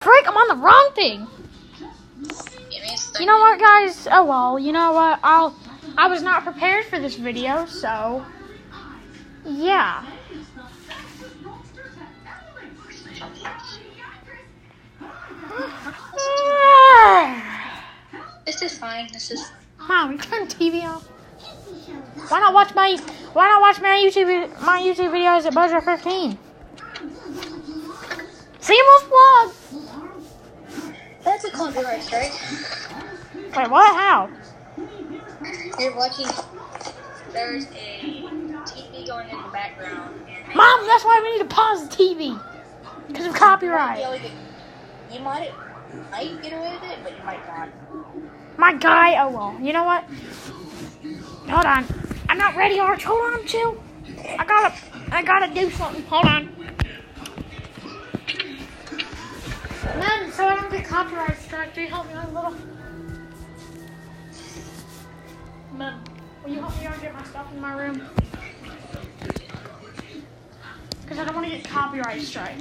Frick, I'm on the wrong thing. You know what, guys? Oh well, you know what? I was not prepared for this video, so yeah. This is fine. This is. Mom, you turn TV off. Why not watch my YouTube videos at Buzzer 15? Seamless plug. That's a copyright strike. Wait, what? How? You're watching. There's a TV going in the background. Mom, that's why we need to pause the TV because of copyright. You might get away with it, but you might not. My guy. Oh well. You know what? Hold on. I'm not ready, Arch. Hold on, chill. I gotta do something. Hold on. Man, so I don't get copyright strike. Can you help me out a little? Man, will you help me out get my stuff in my room? Because I don't want to get copyright strike.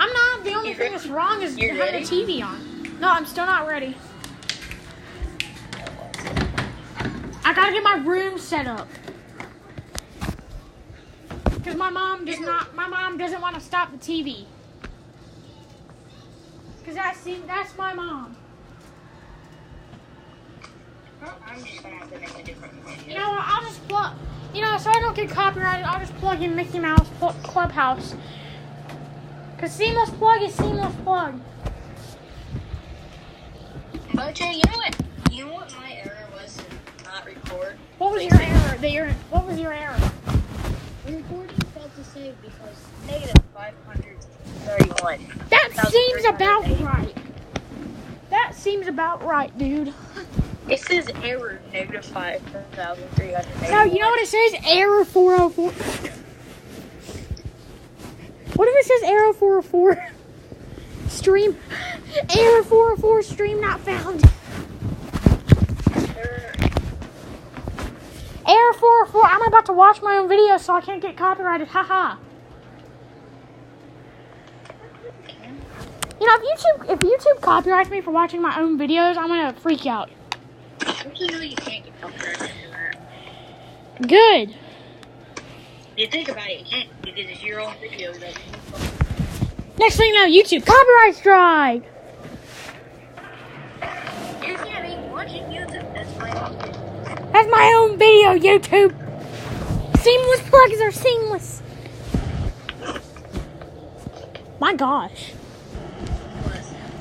I'm not. The only thing that's wrong is having the TV on. No, I'm still not ready. I gotta get my room set up. Because my mom doesn't want to stop the TV. Because that's my mom. I'm just gonna have to make a different video. You know what, I'll just plug, so I don't get copyrighted, I'll just plug in Mickey Mouse Clubhouse. Because seamless plug is seamless plug. Jay, you know what my error was to not record? What was your error? What was your error? The recording failed to save because negative 531. That seems about right. That seems about right, dude. It says error negative 5,381. No, you know what it says? Error 404. What if it says error 404? Stream. Error 404, stream not found. Error 404, I'm about to watch my own video so I can't get copyrighted. Haha. You know, if YouTube copyrights me for watching my own videos, I'm gonna freak out. You know you can't get copyrighted for that. Good. You think about it, you can't because it's your own video. Next thing you know, YouTube copyright strike. You can't even watch it YouTube. That's my own video. That's my own video, YouTube. Seamless plugs are seamless. My gosh.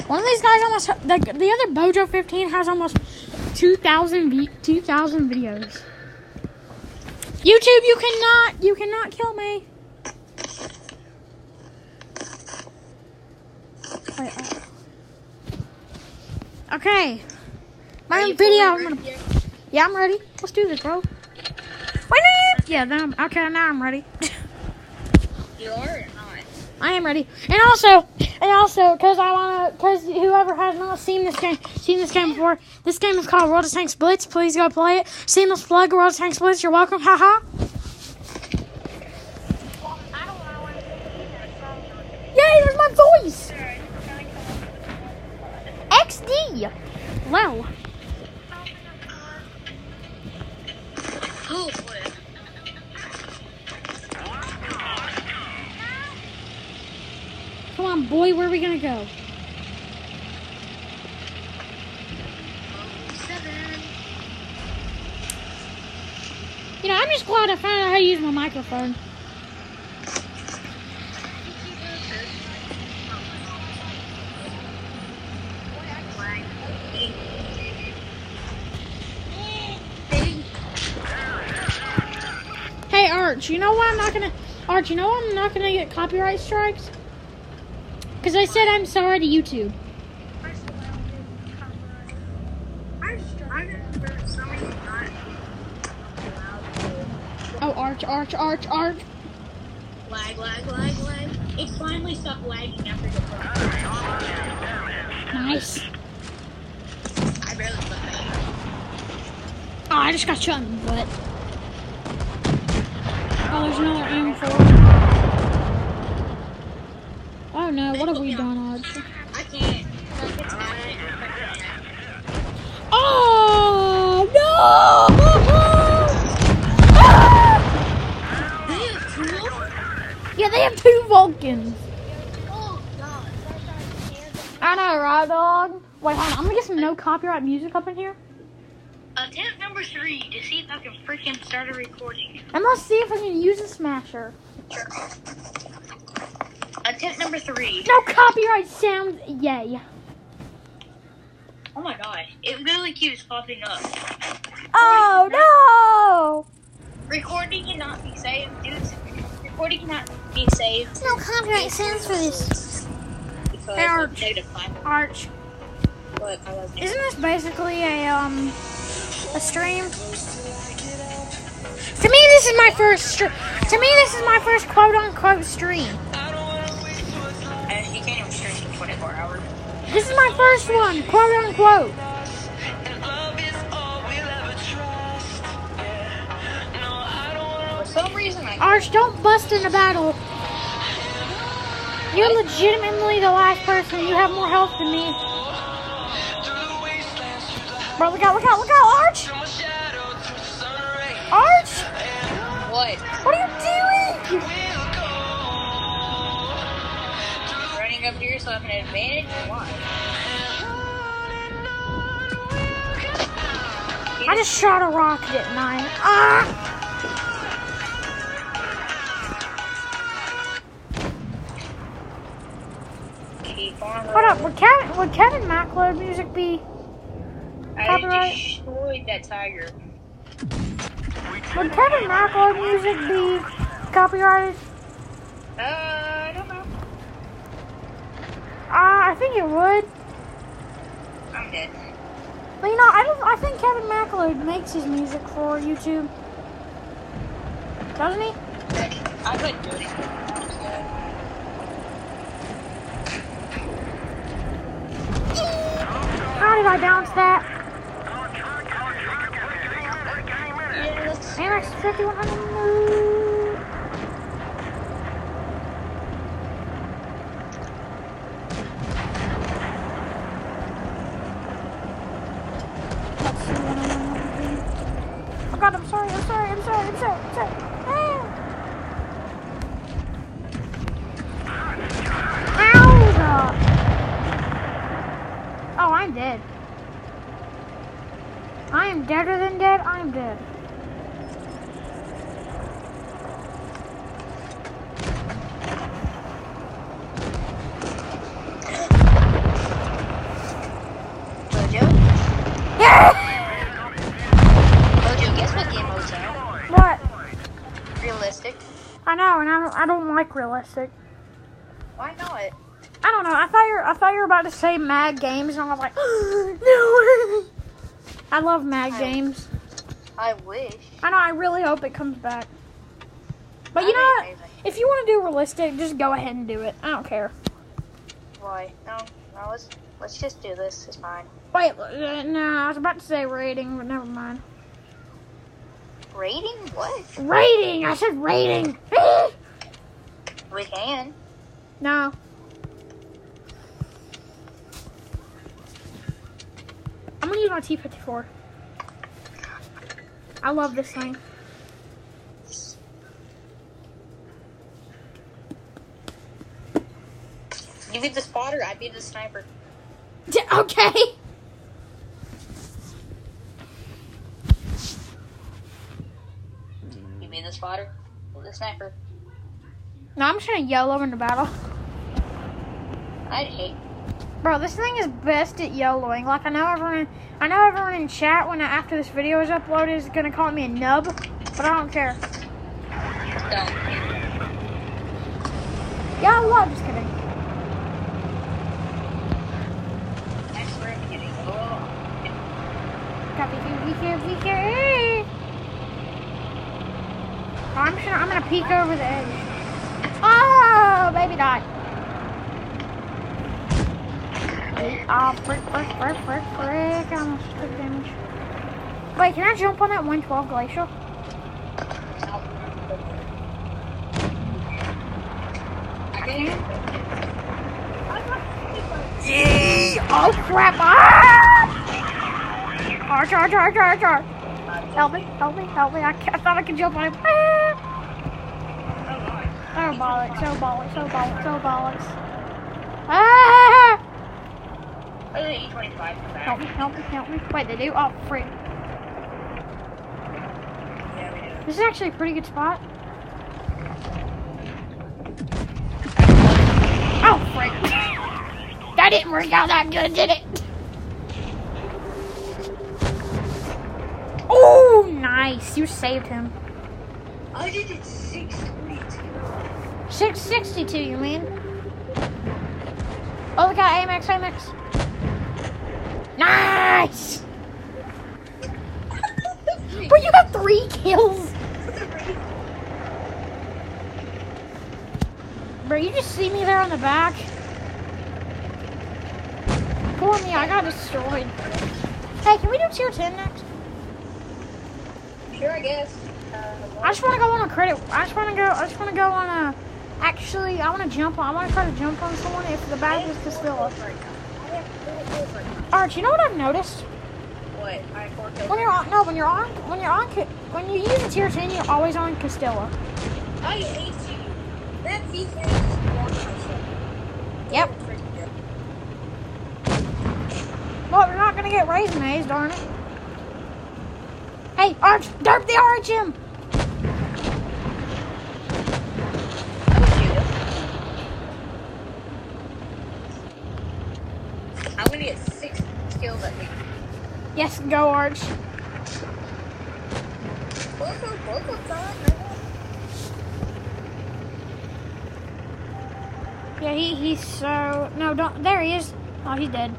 One of these guys almost, the other Bojo 15 has almost 2,000 videos. YouTube, you cannot kill me. Wait, okay. My own video. Yeah, I'm ready. Let's do this, bro. Wait, yeah, okay, now I'm ready. You are or not? I am ready. And also, because whoever has not seen this game before, this game is called World of Tanks Blitz. Please go play it. Seamless plug, World of Tanks Blitz. You're welcome. Haha. Yay, there's my voice. XD. Wow. Oh, boy. Come on, boy, where are we gonna go? 7. You know, I'm just glad I found out how to use my microphone. Hey, Arch, you know why I'm not gonna get copyright strikes? Because I said I'm sorry to YouTube. Oh, Arch. Lag. It finally stopped lagging after the Nice. I barely put that. Oh, I just got shot in the butt. Oh, there's another M4. Oh no, what have we done, Arch? I can't. It's not. Oh no! Yeah, they have 2 Vulcans. Oh, God. I know, right, dog? Wait, hold on. I'm gonna get some no copyright music up in here. Attempt number 3 to see if I can freaking start a recording. And let's see if I can use a smasher. Attempt number 3. No copyright sounds. Yay. Oh my god. It literally keeps popping up. Oh no! Recording cannot be saved, dude. Recording cannot be saved. No copyright sounds for this. Because Arch. of negative climate. Arch. But I was Isn't this basically a stream? To me, this is my first quote unquote stream. And you can't even stream for 24 hours. This is my first one, quote unquote. For some reason, Arch, don't bust in a battle. You're legitimately the last person. You have more health than me. Bro, look out, Arch! Arch! What? What are you doing? Running up here so I have an advantage or what? I just shot a rocket, didn't I? Ah! Keep on Hold up, would Kevin MacLeod music be I copyright? destroyed that tiger. Would Kevin MacLeod music be copyrighted? I don't know. I think it would. I'm dead. But you know, I think Kevin MacLeod makes his music for YouTube. Doesn't he? I couldn't do it. How did I bounce that? Yes. Max 5100 move. Let's see what I want to do. Oh god, I'm sorry. Ow! Oh, I'm dead. I am deader than dead. I'm dead. Mojo, guess what game mode's in? What? Realistic. I know, and I don't like realistic. Why not? I don't know. I thought you were about to say Mad Games, and I was like, no. I love Mad Games. I wish. I know. I really hope it comes back. But you know what? If you want to do realistic, just go ahead and do it. I don't care. Why? No, let's just do this. It's fine. Wait, no. I was about to say rating, but never mind. Rating? What? Rating. I said rating. We can. No. I'm gonna use my T-54. I love this thing. You be the spotter, I be the sniper. Okay. You be the spotter, the sniper. No, I'm just gonna YOLO in the battle. I'd hate. Bro, this thing is best at YOLOing. Like I know everyone in chat after this video is uploaded is gonna call me a nub, but I don't care. Don't. Yeah, I love. Just kidding. Next we're getting. Oh. Copy. Be I'm gonna peek over the edge. Oh, baby died. Oh, frick. I almost took damage. Wait, can I jump on that 112 glacial? I can. Oh crap! Ah! Arch. Help me. I thought I could jump on him. Ah! Oh bollocks. Ah! Help me. Wait, they do? Oh, freak. This is actually a pretty good spot. Oh, frick. That didn't work out that good, did it? Oh, nice. You saved him. I did it 622. 662, you mean? Oh, we got AMX. Nice! But you got 3 kills. Bro, you just see me there on the back? Poor me, I got destroyed. Hey, can we do tier 10 next? Sure, I guess. I just want to go on a credit. I just want to go on a. Actually, I want to try to jump on someone if the bag is Castilla. Arch, you know what I've noticed? What? When you use a tier 10, you're always on Castilla. I hate you. That defense is wonderful. Yep. Well, we're not gonna get raisins, darn it. Hey, Arch, derp the RHM. I'm gonna get 6 kills at least. Yes, go Arch. Local time. Yeah, he's so no, don't. There he is. Oh, he's dead.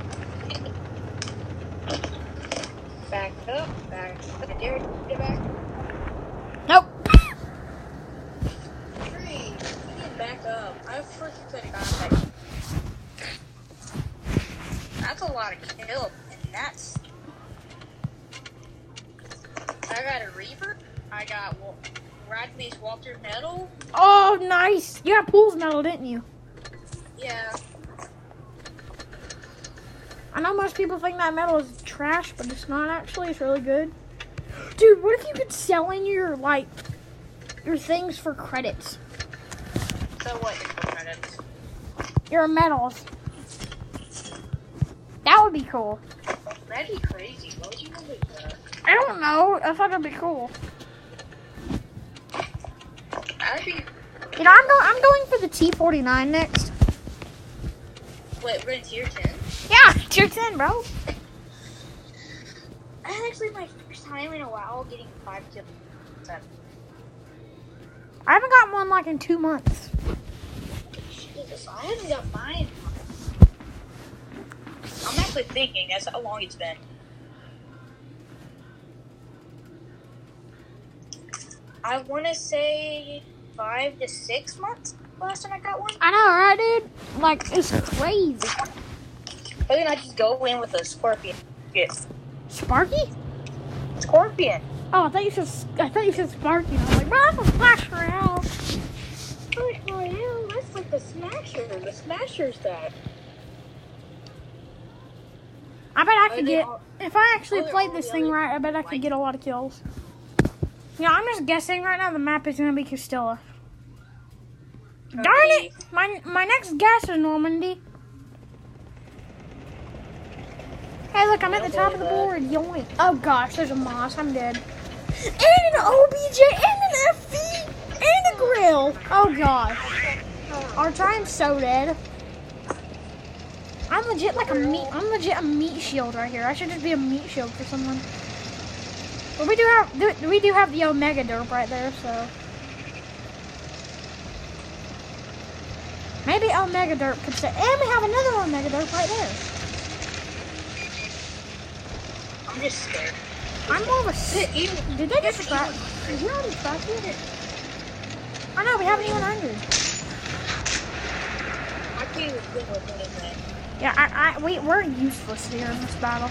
Back up. Dare get back. Nope. Tree, you get back up. I freaking could have got back. That's a lot of kills, and that's. I got a Reaper. I got Radley's Walter Medal. Oh, nice. You got Pool's medal, didn't you? Yeah. I know most people think that medal is trash, but it's not actually. It's really good. Dude, what if you could sell in your things for credits? So what is for credits? Your medals. That would be cool. That'd be crazy. What would you do with that? I don't know. I thought it'd be cool. That'd be. You know, I'm going for the T49 next. Wait, we're in tier 10? Yeah, tier 10, bro. That's actually my first time in a while getting 5 kills. I haven't gotten one in 2 months. Jesus, I haven't got mine. I'm actually thinking that's how long it's been. I want to say 5 to 6 months last time I got one. I know, right, dude? It's crazy. But then I just go in with a scorpion. Yes. Sparky? Scorpion. Oh, I thought you said Sparky. I was like, bro, that's a Clash Royale. Clash Royale? That's like the Smasher. The Smasher's that. I bet I could get, if I actually played this thing right, I bet I could get a lot of kills. Yeah, I'm just guessing right now the map is going to be Castilla. Darn it! My next guess is Normandy. Hey, look, I'm at the top of the board. Yoink. Oh, gosh, there's a moss. I'm dead. And an OBJ, and an FV, and a grill. Oh, gosh. Arch, I am so dead. I'm legit a meat shield right here. I should just be a meat shield for someone. But we do have the Omega Derp right there, so maybe Omega Derp could stay. And we have another Omega Derp right there. I'm just scared. I'm more of a Did they just scratch? Did you already scratch it? I know, we haven't even 100. I can't even win with anything. Yeah, we're useless here in this battle.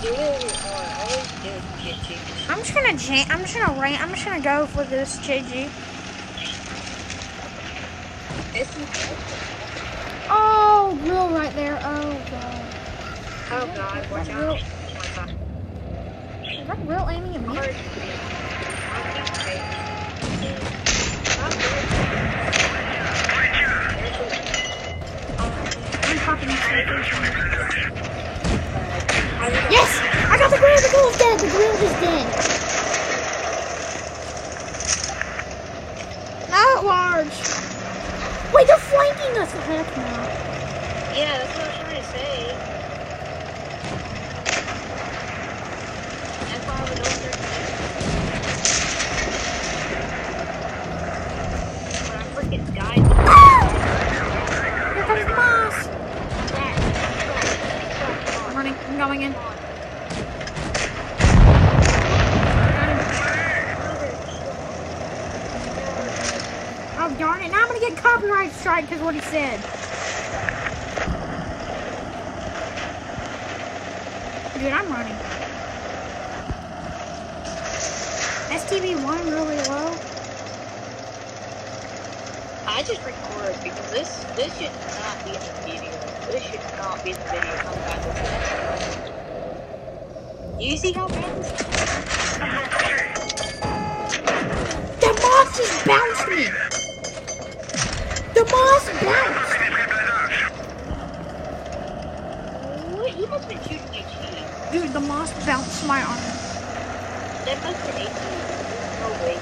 You are always good, JG. I'm just gonna go for this JG. hole right there. Oh god. Oh god, watch out. Is that real aiming at me? I'm popping this right. Yes! I got the grill! The grill is dead! The grill is dead! Not large! Wait, they're flanking us! Heck no. Yeah, that's what I was trying to say. That's why I was over there. When I freaking died. Here comes the boss! I'm running. I'm going in. Oh darn it, now I'm gonna get copyright strike because what he said. Dude, I'm running. STV1 really low. I just record because this should not be in the video. This should not be in the video. How bad this is. You see how bad this is? The moss just bounced me! The moss bounced! What? He must have been shooting HE. Dude, the moss bounced my arm. That must have been HE. No way.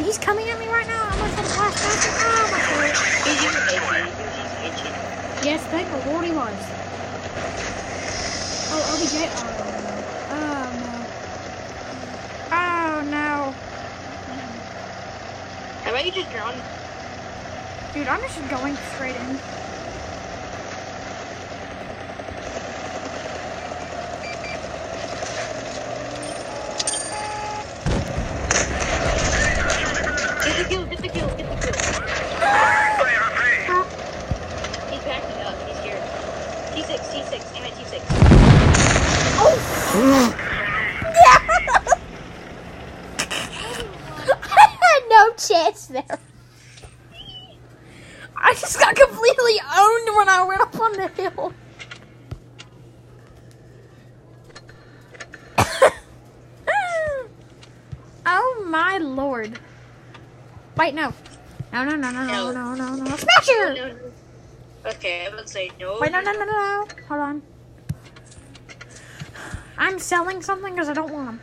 He's coming at me right now. I'm gonna try to flash faster. Oh my god. He's using HE. He's using HE. Yes, thank the Lord he was. Oh, OBJ. Oh no. How about you just drown? Dude, I'm just going straight in. Get the kill, get the kill, get the kill. He's backing up, he's scared. T6, T6, aim at T6. Oh! I had no chance there. I just got completely owned when I went up on the hill. Oh my lord. Wait, no. No. Smash her! No. Okay, I would say no. Wait, no. Hold on. I'm selling something because I don't want them.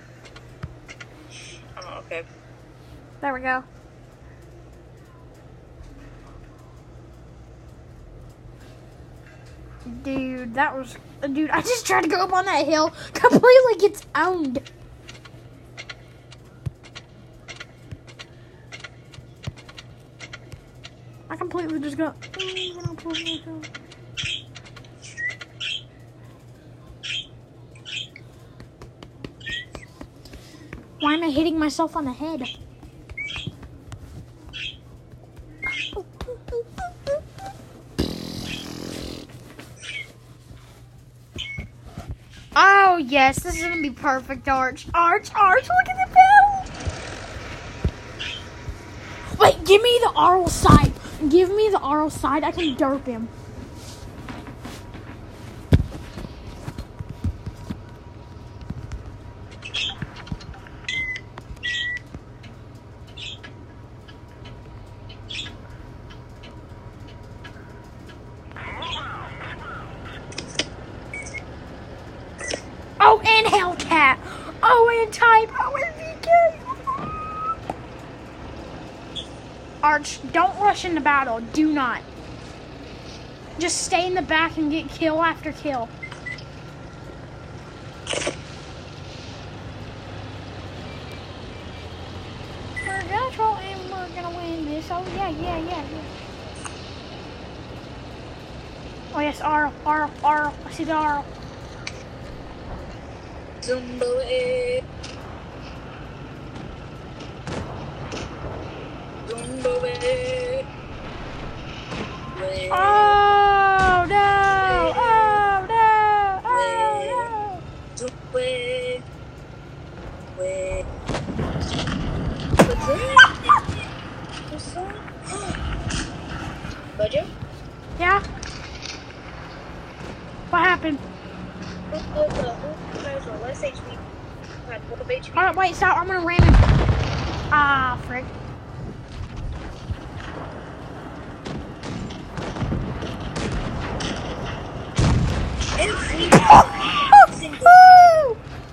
Oh, okay. There we go. Dude, that was... Dude, I just tried to go up on that hill. Completely gets owned. I completely just got... Why am I hitting myself on the head? Oh, yes, this is going to be perfect, Arch. Arch, look at the battle. Wait, give me the Arl side. Give me the Arl side. I can derp him. Oh, and Hellcat. Oh, and Type. Oh, and VK. Arch, don't rush into battle. Do not. Just stay in the back and get kill after kill. We're gonna troll and we're gonna win this. Oh, yeah. Oh, yes, Arl. I see the Arl. Zumbo it. Oh no! Oh no! Bojo? Yeah? happened? Less HP. Alright, wait, stop. I'm gonna ram him. Ah, frick.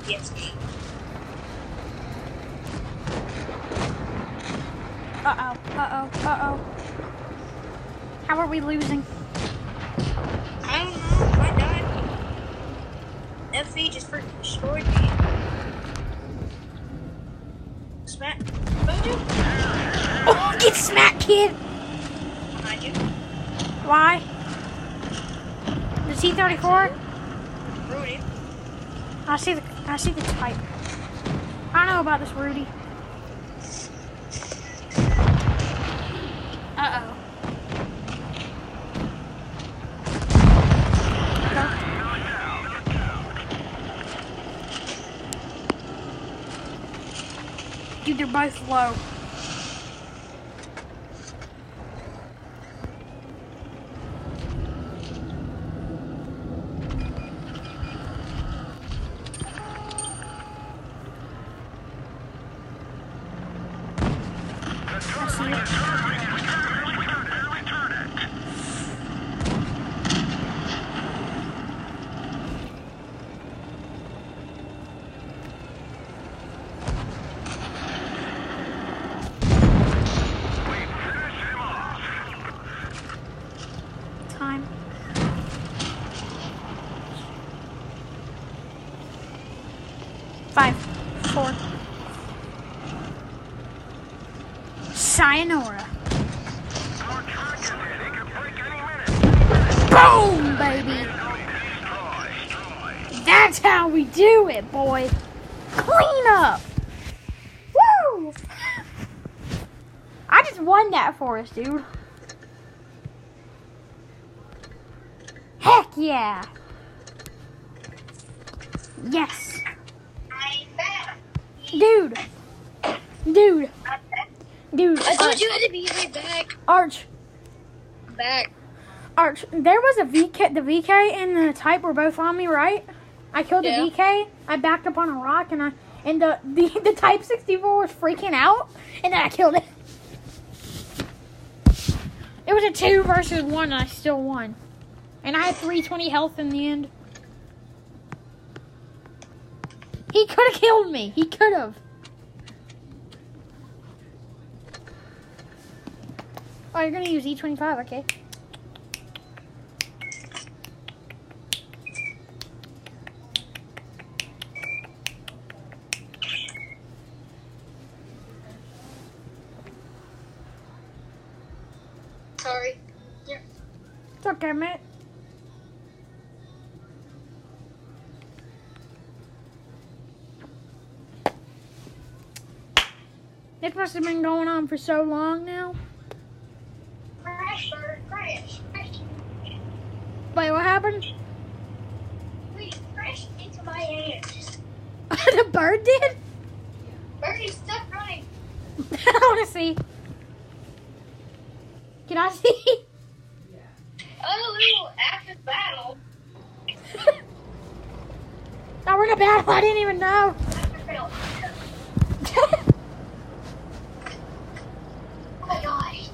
Yes. Uh-oh. How are we losing? I don't know. I died. FV just freaking destroyed me. Smack. Mojo? Oh, get smacked, kid! Behind you. Why? The T-34? Rudy. I see the type. I don't know about this Rudy. Uh-oh. Dude, they're both low. I see it. 5, 4. Sayonara. Boom, baby. That's how we do it, boy. Clean up. Woo! I just won that for us, dude. Heck yeah. Yes. Dude. I told you I had to be right back. Arch. I'm back. Arch, there was a VK, the VK and the type were both on me, right? I killed the VK, I backed up on a rock, and the type 64 was freaking out, and then I killed it. It was a 2 versus 1, and I still won. And I had 320 health in the end. He could have killed me. He could have. Oh, you're going to use E25, okay. Sorry. Yeah. It's okay, mate. This must have been going on for so long now. Crash, bird, crash. Wait, what happened? Wait, crashed into my hands. The bird did? Bird is stuck running. I want to see. Can I see? Oh, after the battle. Now we're in a battle. I didn't even know. Oh my gosh.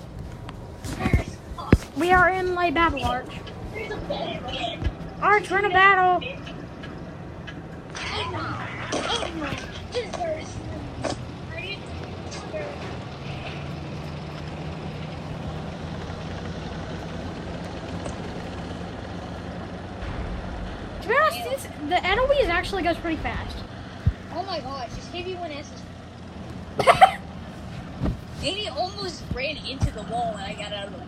We are in late battle, Arch. There's a bed. Arch, we're in a battle. Oh my goodness. To be honest, the enemies actually goes pretty fast. Oh my gosh, this KV1S is... Amy almost ran into the wall when I got out of the way.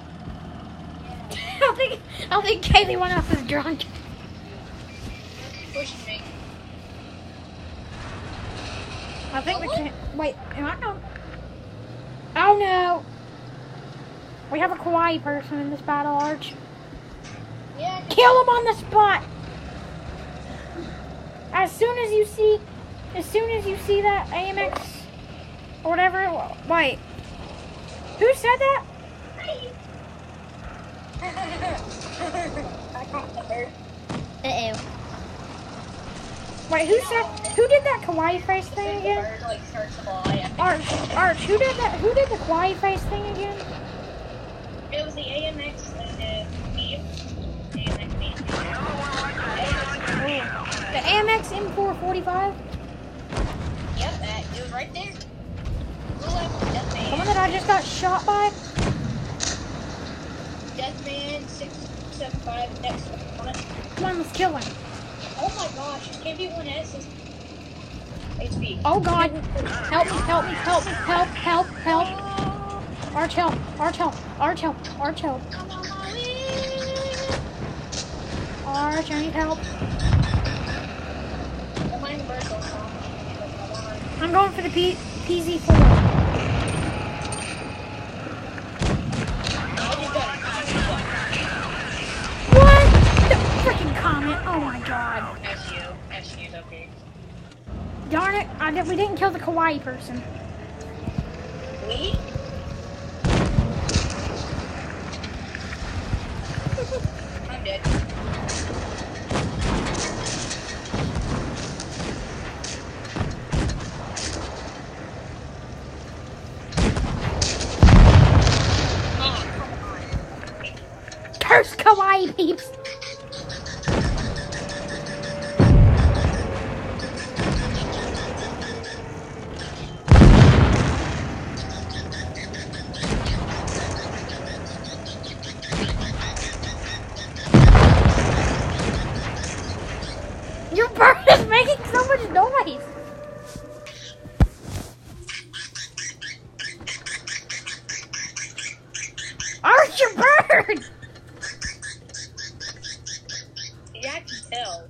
I don't think Kaylee went off is drunk. Pushing me. I think we can't. Wait, am I going? Oh no! We have a kawaii person in this battle, Arch. Yeah. Kill him on the spot! As soon as you see that AMX or whatever. Wait, who said that? I caught the bird. Uh-oh. Wait, who did that kawaii face thing again? The bird, like, starts to fly. Arch, who did the kawaii face thing again? It was the AMX and the meme. AMX meme. The AMX M445? Yep, it was right there. Blue level, The one that I just got shot by? Deathman 675 next one. Come on, let's kill him. Oh my gosh, his KV1S is HP. Oh god. Help me, help me, help me, help. Arch help, Arch help, Arch help, Arch help. Arch, I need help. I'm going for the PZ4. What? The freaking comment. Oh my god. SU's okay. Darn it, we didn't kill the kawaii person. We? I'm dead. Curse kawaii peeps. Your bird is making so much noise. Arch, your bird! Yeah, I can tell.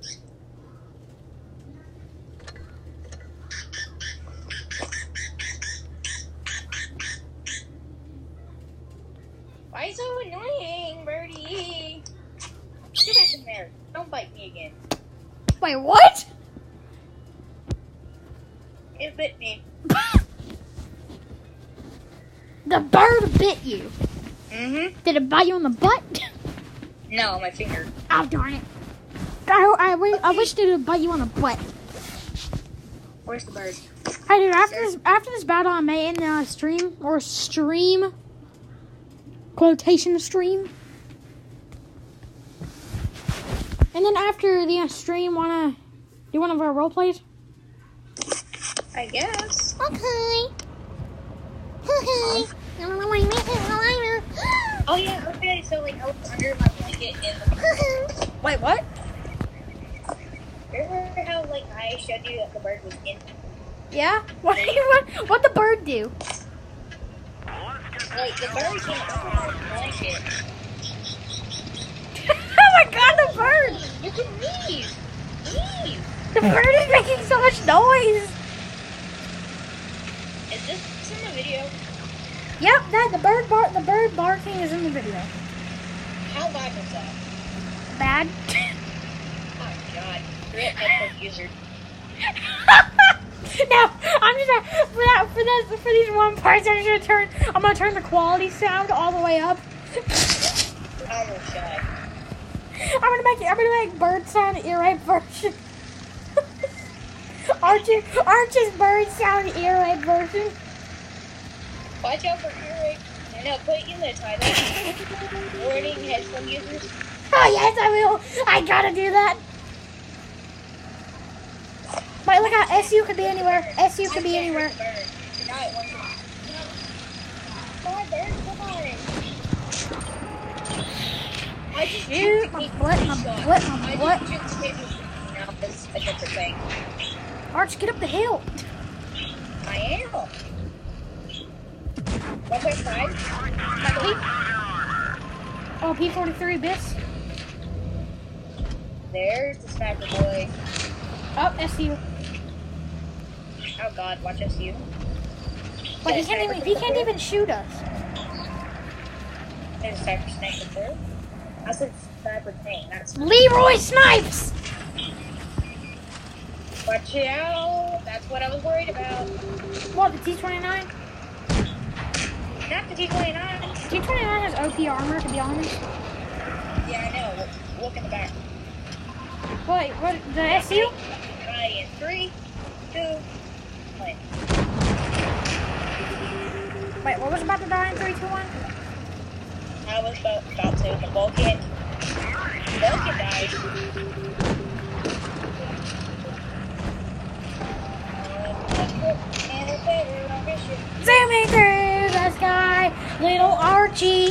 Why are you so annoying, Birdie? Get back in there. Don't bite me again. Wait, what? It bit me. The bird bit you. Mm-hmm. Did it bite you on the butt? No, my finger. Oh, darn it. I wish it would bite you on the butt. Where's the bird? Hey, dude, after this battle, I may end the stream, or stream, quotation stream. And then after the stream, wanna do one of our role plays? I guess. Okay. Oh yeah, okay, so like I was under my blanket and wait, what? Remember how like I showed you that the bird was in? Yeah? What the bird do? Like the bird came under my blanket. Oh my god, the bird! You can leave! Leave! The bird is making so much noise! Is this in the video? Yep, the bird barking is in the video. How bad was that? Bad. Oh god. Great Netflix user. Now, I'm just for these one parts I'm gonna turn the quality sound all the way up. Almost shy. I'm gonna make bird sound Earrape version. Arch's bird sound Earrape version. Watch out for Earrape. And I'll put you in the title. Warning headphone users. Oh yes, I will. I gotta do that. Wait, look how SU could be anywhere. SU could be anywhere. Shoot, my butt. Arch, get up the hill. I am. 1.5. Oh, P43 bits. There's the sniper boy. Oh, SU. Oh god, watch SU. But he can't even shoot us. There's a sniper too. I said sniper tank, that's Leroy Snipes! watch out. That's what I was worried about. What, the T-29? Not the T-29. T-29 has OP armor, to be honest. Yeah, I know. Look in the back. Wait, what, the SU? die in 3, 2, 1. Wait, what was about to die in 3, 2, 1? I was about to. The Vulcan died. Zooming through the sky, little Archie.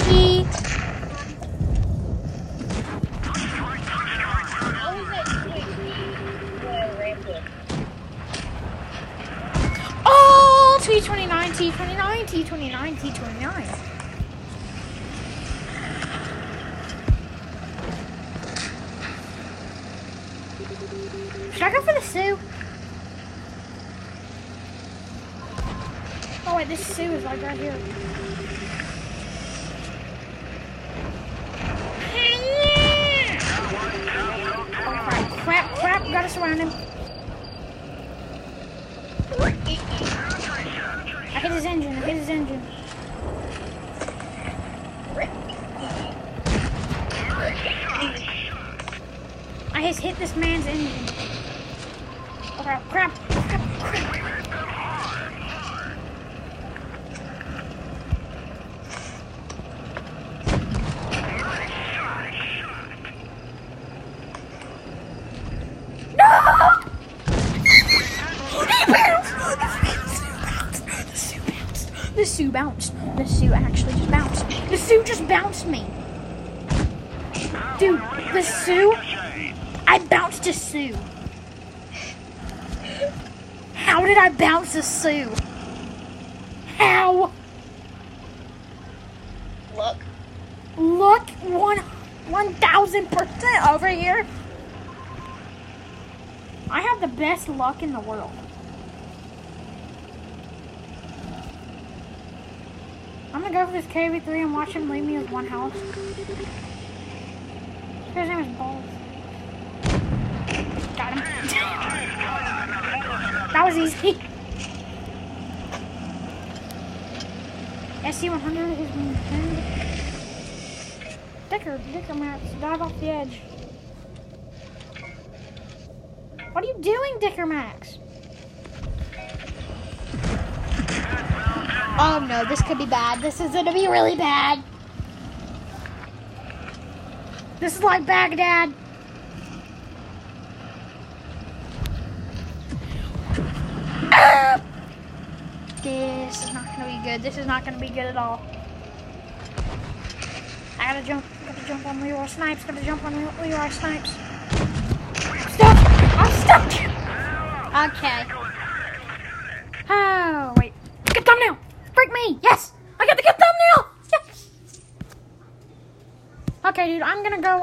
How was that T29? Oh, T29, T29, T29, T29. Should I go for the Sioux? Oh wait, this Sioux is like right here. Oh, crap, gotta surround him. I hit his engine, I just hit this man's engine. Oh, crap. The Sioux bounced. The Sioux actually just bounced. The Sioux just bounced me. Dude, the Sioux. I bounced a Sioux. How did I bounce a Sioux? How? Look, 1000% over here. I have the best luck in the world. I'm gonna go for this KV3 and watch him leave me with one house. His name is Balls. Got him. That was easy. SC-100 is being pinned. Dicker Max, dive off the edge. What are you doing, Dicker Max? Oh no, this could be bad. This is gonna be really bad. This is like Baghdad. This is not gonna be good. This is not gonna be good at all. I gotta jump on Leroy Snipes. I'm stuck. Okay. Oh, wait. Get thumbnail. Freak me. Yes. I got to get thumbnail. Yes. Okay, dude. I'm gonna go,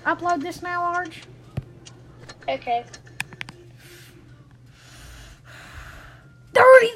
upload this now, Arj. Okay. 33